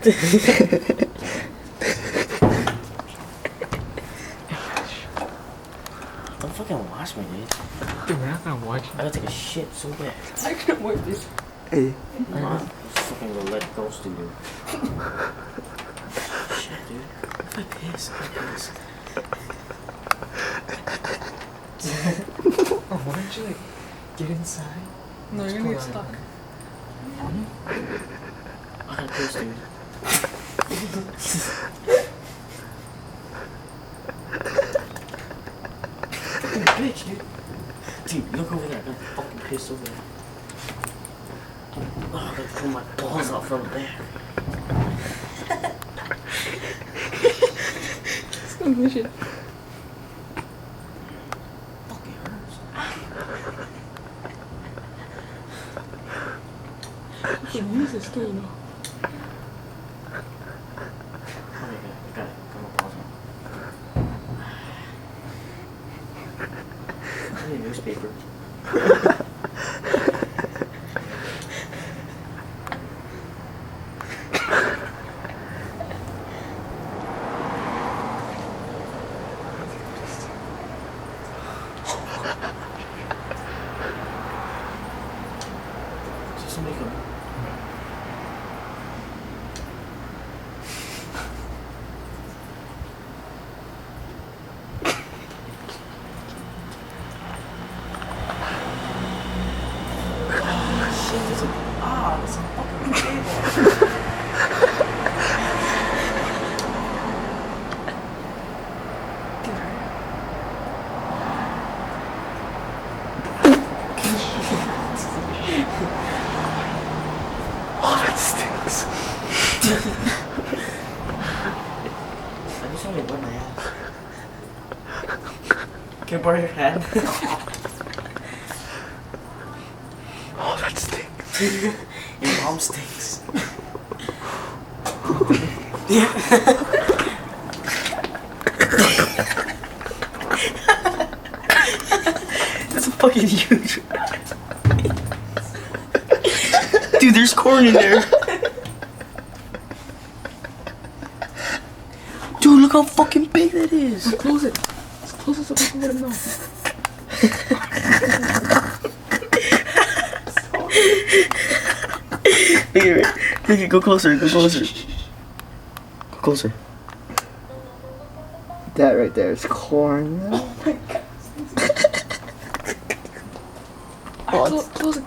Don't fucking watch me, dude. Dude, we're not gonna watch I gotta take a shit so bad. I can't watch this. Hey. Come on. I'm fucking gonna let it go, dude. Shit, dude. I'm pissed. Oh, why don't you like get inside? No, you're gonna get stuck. I got piss, dude. Fucking bitch, dude. Dude, look over there. I got fucking pissed over there. Oh, I gotta pull my balls out from the back. Oh shit. Fucking hurts. You can use this too, no? Okay, got it. Come on, pause it. I need a newspaper. So somebody come. It's a fucking table. Oh, that stinks. I just want to wet my ass. Can I borrow your hand? Oh, that stinks. Your mom stinks. Yeah. That's a fucking huge. Dude, there's corn in there. Dude, look how fucking big that is. Close it. Let's close it so people wouldn't know. Look at, go closer, go closer. Go closer. That right there is corn. Close it.